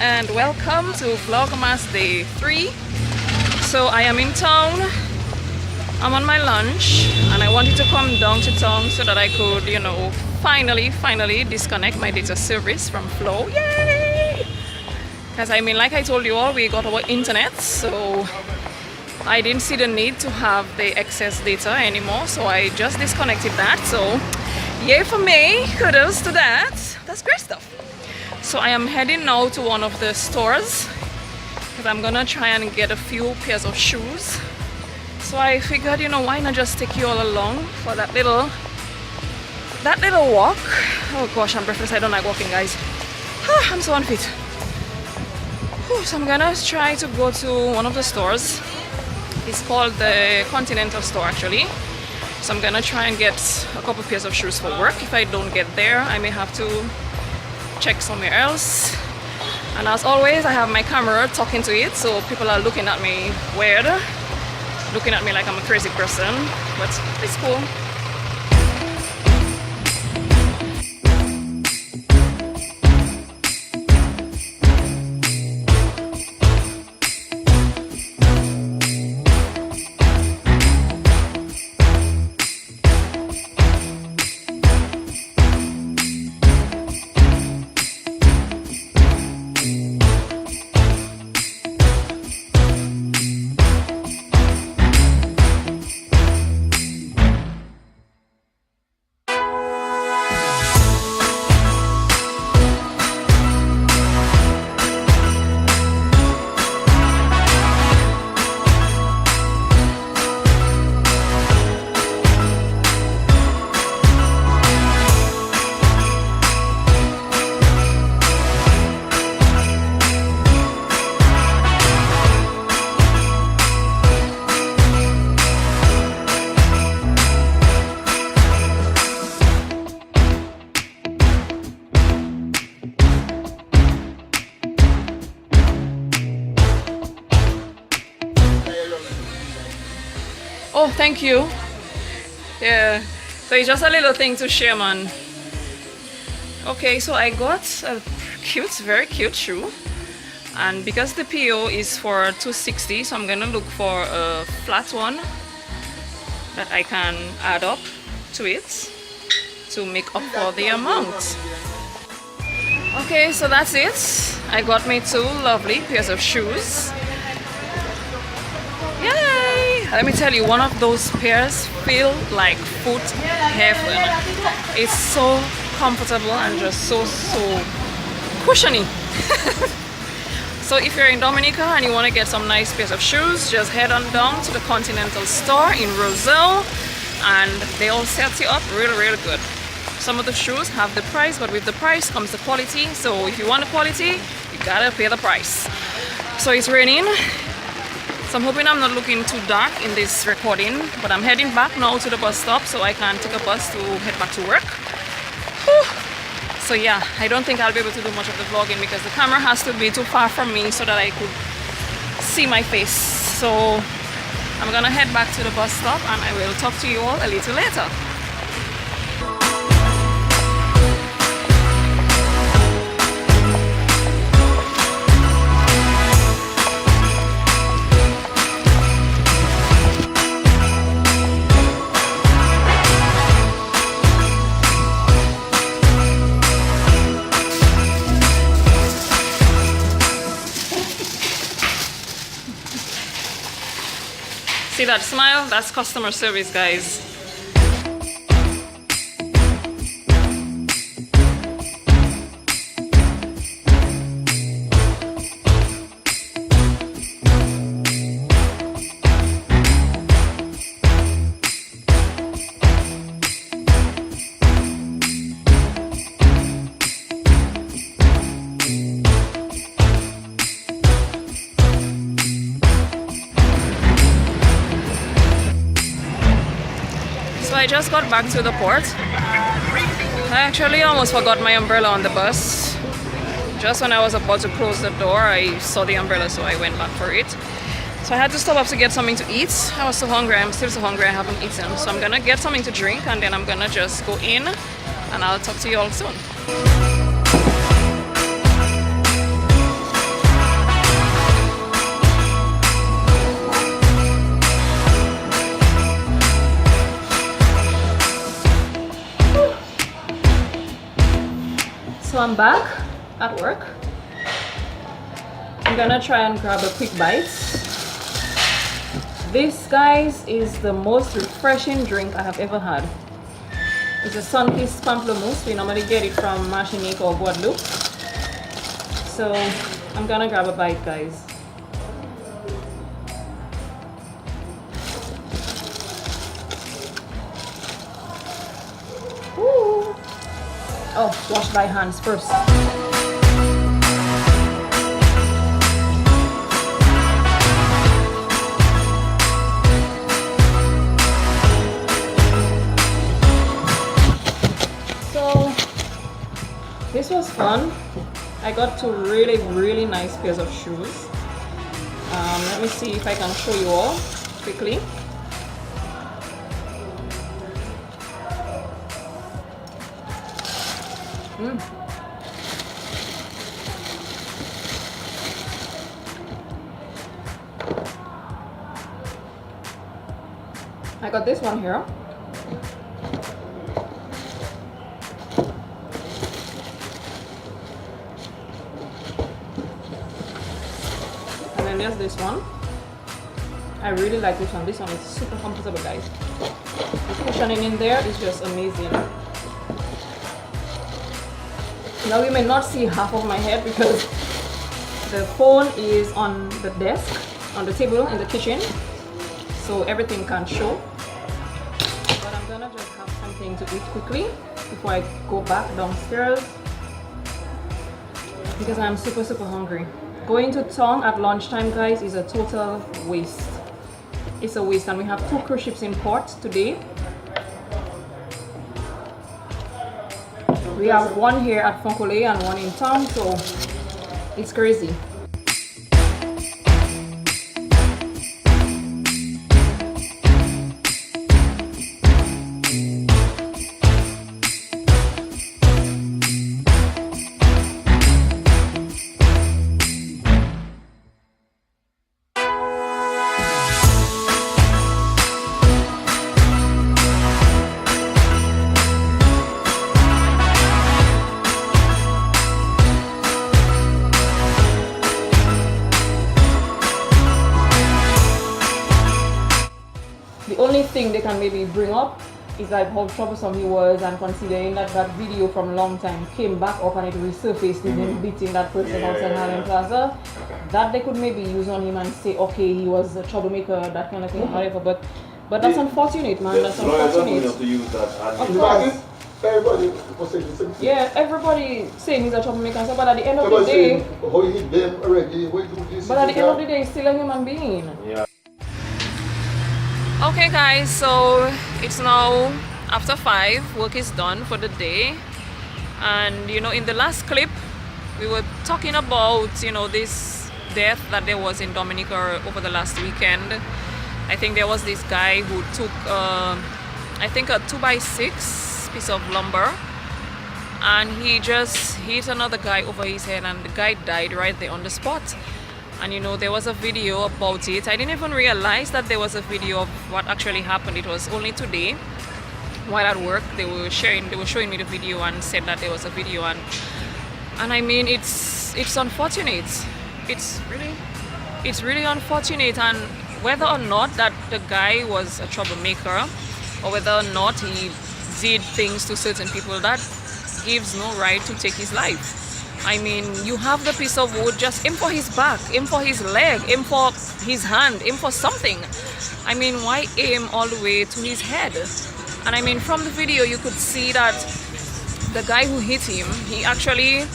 and welcome to Vlogmas Day 3. So I am in town, I'm on my lunch, and I wanted to come down to town so that I could, you know, finally disconnect my data service from Flow. Yay! Because I mean, like I told you all, we got our internet, so I didn't see the need to have the excess data anymore, so I just disconnected that. So yay for me, kudos to that. That's great stuff. So I am heading now to one of the stores because I'm gonna try and get a few pairs of shoes. So I figured, you know, why not just take you all along for that little walk. Oh gosh, I'm breathless. I don't like walking, guys. I'm so unfit. So I'm gonna try to go to one of the stores. It's called the Continental store actually. So I'm gonna try and get a couple pairs of shoes for work. If I don't get there, I may have to check somewhere else. And as always, I have my camera talking to it, so people are looking at me weird, looking at me like I'm a crazy person, but it's cool. Oh, thank you. Yeah, so it's just a little thing to share, man. Okay, so I got a cute, very cute shoe, and because the PO is for $260, so I'm gonna look for a flat one that I can add up to it to make up for the amount. Okay, so that's it. I got me 2 lovely pairs of shoes. Yay! Let me tell you, one of those pairs feel like foot heaven. It's so comfortable and just so cushiony. So if you're in Dominica and you want to get some nice pairs of shoes, just head on down to the Continental store in Roselle, and they all set you up really good. Some of the shoes have the price, but with the price comes the quality. So if you want the quality, you gotta pay the price. So it's raining. So I'm hoping I'm not looking too dark in this recording, but I'm heading back now to the bus stop so I can take a bus to head back to work. Whew. So yeah, I don't think I'll be able to do much of the vlogging because the camera has to be too far from me so that I could see my face. So I'm gonna head back to the bus stop and I will talk to you all a little later. See that smile? That's customer service, guys. So I just got back to the port. I actually almost forgot my umbrella on the bus. Just when I was about to close the door, I saw the umbrella, so I went back for it. So I had to stop up to get something to eat. I was so hungry. I'm still so hungry. I haven't eaten. So I'm gonna get something to drink and then I'm gonna just go in and I'll talk to you all soon. So I'm back at work. I'm gonna try and grab a quick bite. This, guys, is the most refreshing drink I have ever had. It's a sun-kissed pamplemousse. We normally get it from Martinique or Guadeloupe. So I'm gonna grab a bite, guys. Ooh. Oh, wash my hands first. This was fun. I got two really nice pairs of shoes. Let me see if I can show you all quickly. I got this one here. There's this one. I really like this one. This one is super comfortable, guys. The cushioning in there is just amazing. Now you may not see half of my head because the phone is on the desk, on the table in the kitchen, so everything can't show. But I'm gonna just have something to eat quickly before I go back downstairs because I'm super hungry. Going to town at lunchtime, guys, is a total waste. It's a waste, and we have 2 cruise ships in port today. We have one here at Foncolé and one in town, so it's crazy. Only thing they can maybe bring up is like how troublesome he was, and considering that that video from a long time came back up and it resurfaced with him beating that person outside Harlem Plaza, that they could maybe use on him and say, okay, he was a troublemaker, that kind of thing, whatever. But that's unfortunate, man. That's unfortunate. Have to use that. Of course. Everybody was saying the same thing. Yeah, everybody saying he's a troublemaker and stuff, but at the end of the day, how he hit them already, why do this? But at the end of the day, he's still a human being. Yeah. Okay guys, so it's now after 5, work is done for the day, and you know, in the last clip we were talking about, you know, this death that there was in Dominica over the last weekend. I think there was this guy who took I think a 2x6 piece of lumber, and he just hit another guy over his head, and the guy died right there on the spot. And you know, there was a video about it. I didn't even realize that there was a video of what actually happened. It was only today while at work they were showing me the video and said that there was a video, and I mean, it's unfortunate. It's really unfortunate, and whether or not that the guy was a troublemaker or whether or not he did things to certain people, that gives no right to take his life. I mean, you have the piece of wood, just aim for his back, aim for his leg, aim for his hand, aim for something. I mean, why aim all the way to his head? And I mean, from the video you could see that the guy who hit him, he actually,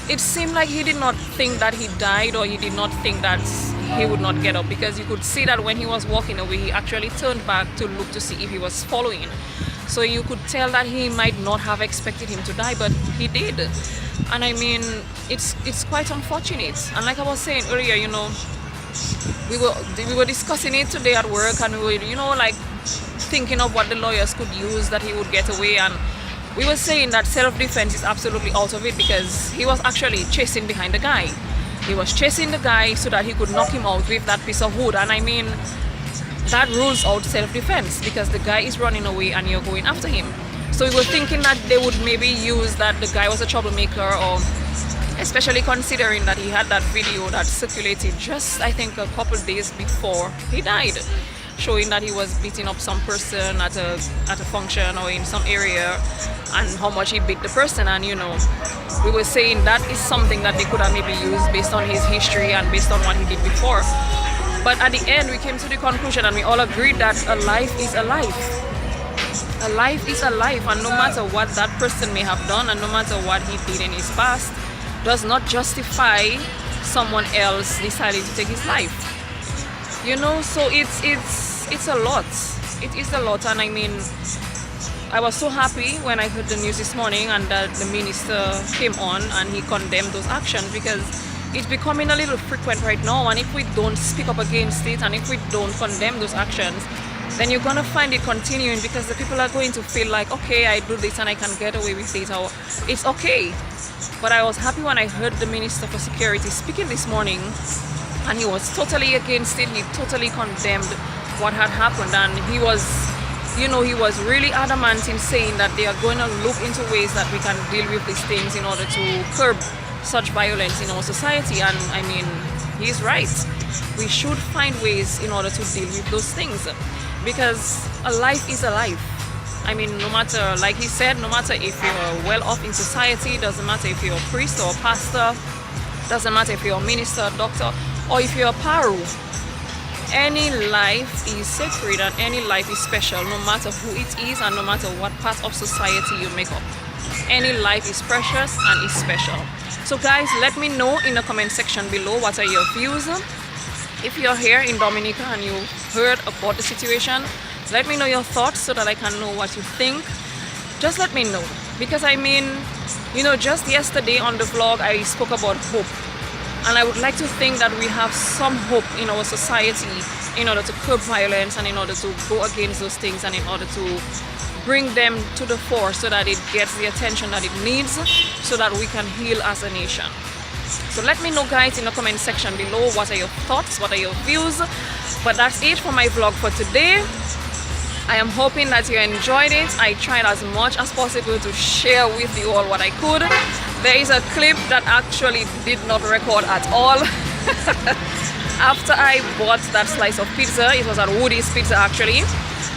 it seemed like he did not think that he died, or he did not think that he would not get up, because you could see that when he was walking away, he actually turned back to look to see if he was following. So you could tell that he might not have expected him to die, but he did. And I mean, it's quite unfortunate. And like I was saying earlier, you know, we were discussing it today at work, and we were, you know, like thinking of what the lawyers could use that he would get away. And we were saying that self-defense is absolutely out of it, because he was actually chasing behind the guy. He was chasing the guy so that he could knock him out with that piece of wood. And I mean, that rules out self-defense, because the guy is running away and you're going after him. So we were thinking that they would maybe use that the guy was a troublemaker, or especially considering that he had that video that circulated just, I think, a couple days before he died, showing that he was beating up some person at a function or in some area, and how much he beat the person. And you know, we were saying that is something that they could have maybe used based on his history and based on what he did before. But at the end, we came to the conclusion and we all agreed that a life is a life. A life is a life, and no matter what that person may have done and no matter what he did in his past, does not justify someone else deciding to take his life. You know, so it's a lot. It is a lot. And I mean, I was so happy when I heard the news this morning and that the minister came on and he condemned those actions, because it's becoming a little frequent right now, and if we don't speak up against it and if we don't condemn those actions, then you're gonna find it continuing, because the people are going to feel like, okay, I do this and I can get away with it, or it's okay. But I was happy when I heard the Minister for Security speaking this morning, and he was totally against it. He totally condemned what had happened, and he was, you know, he was really adamant in saying that they are going to look into ways that we can deal with these things in order to curb such violence in our society. And I mean, he's right. We should find ways in order to deal with those things, because a life is a life. I mean, no matter, like he said, no matter if you're well off in society, doesn't matter if you're a priest or a pastor, doesn't matter if you're a minister, doctor, or if you're a paru. Any life is sacred and any life is special, no matter who it is and no matter what part of society you make up. Any life is precious and is special. So guys, let me know in the comment section below, what are your views? If you're here in Dominica and you heard about the situation, let me know your thoughts so that I can know what you think. Just let me know, because I mean, you know, just yesterday on the vlog I spoke about hope, and I would like to think that we have some hope in our society in order to curb violence and in order to go against those things and in order to bring them to the fore so that it gets the attention that it needs, so that we can heal as a nation. So let me know guys in the comment section below, what are your thoughts, what are your views. But that's it for my vlog for today. I am hoping that you enjoyed it. I tried as much as possible to share with you all what I could. There is a clip that actually did not record at all. After I bought that slice of pizza, it was at Woody's Pizza actually.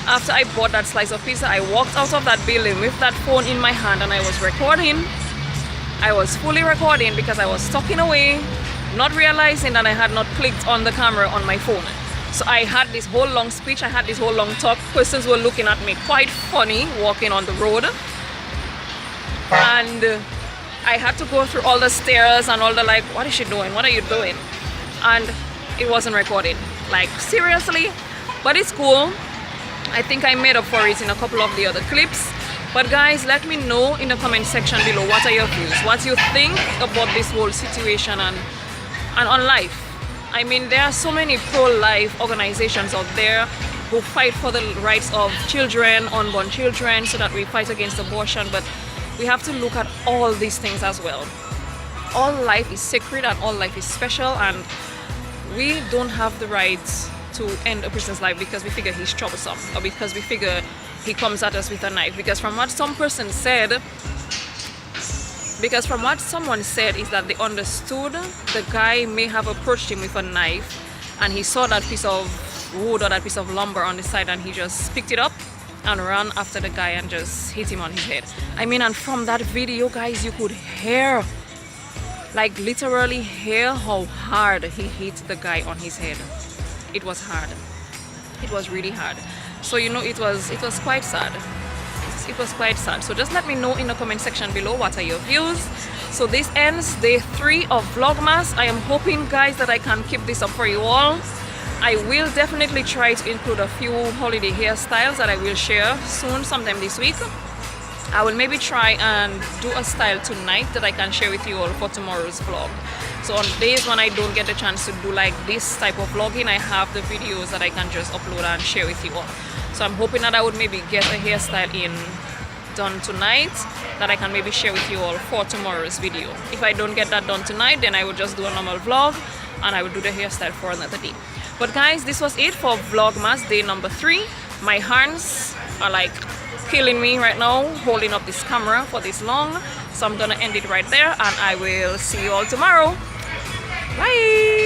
After I bought that slice of pizza, I walked out of that building with that phone in my hand and I was recording. I was fully recording because I was talking away, not realizing that I had not clicked on the camera on my phone. So I had this whole long speech, I had this whole long talk. Persons were looking at me quite funny walking on the road. And I had to go through all the stairs and all the like, what is she doing? What are you doing? And it wasn't recording. Like seriously, but it's cool. I think I made up for it in a couple of the other clips. But guys, let me know in the comment section below, what are your views? What you think about this whole situation and on life. I mean, there are so many pro-life organizations out there who fight for the rights of children, unborn children, so that we fight against abortion. But we have to look at all these things as well. All life is sacred and all life is special, and we don't have the right to end a person's life because we figure he's troublesome or because we figure he comes at us with a knife. Because from what someone said is that they understood the guy may have approached him with a knife and he saw that piece of wood or that piece of lumber on the side and he just picked it up and ran after the guy and just hit him on his head. I mean, and from that video guys, you could hear, like literally hear how hard he hit the guy on his head. It was hard. It was really hard. So you know, it was quite sad. It was quite sad. So just let me know in the comment section below, what are your views. So this ends day 3 of Vlogmas. I am hoping guys that I can keep this up for you all. I will definitely try to include a few holiday hairstyles that I will share soon, sometime this week. I will maybe try and do a style tonight that I can share with you all for tomorrow's vlog. So on days when I don't get the chance to do like this type of vlogging, I have the videos that I can just upload and share with you all. So I'm hoping that I would maybe get a hairstyle done tonight that I can maybe share with you all for tomorrow's video. If I don't get that done tonight, then I will just do a normal vlog and I will do the hairstyle for another day. But guys, this was it for Vlogmas day number 3. My hands are like killing me right now holding up this camera for this long, so I'm gonna end it right there and I will see you all tomorrow. Bye.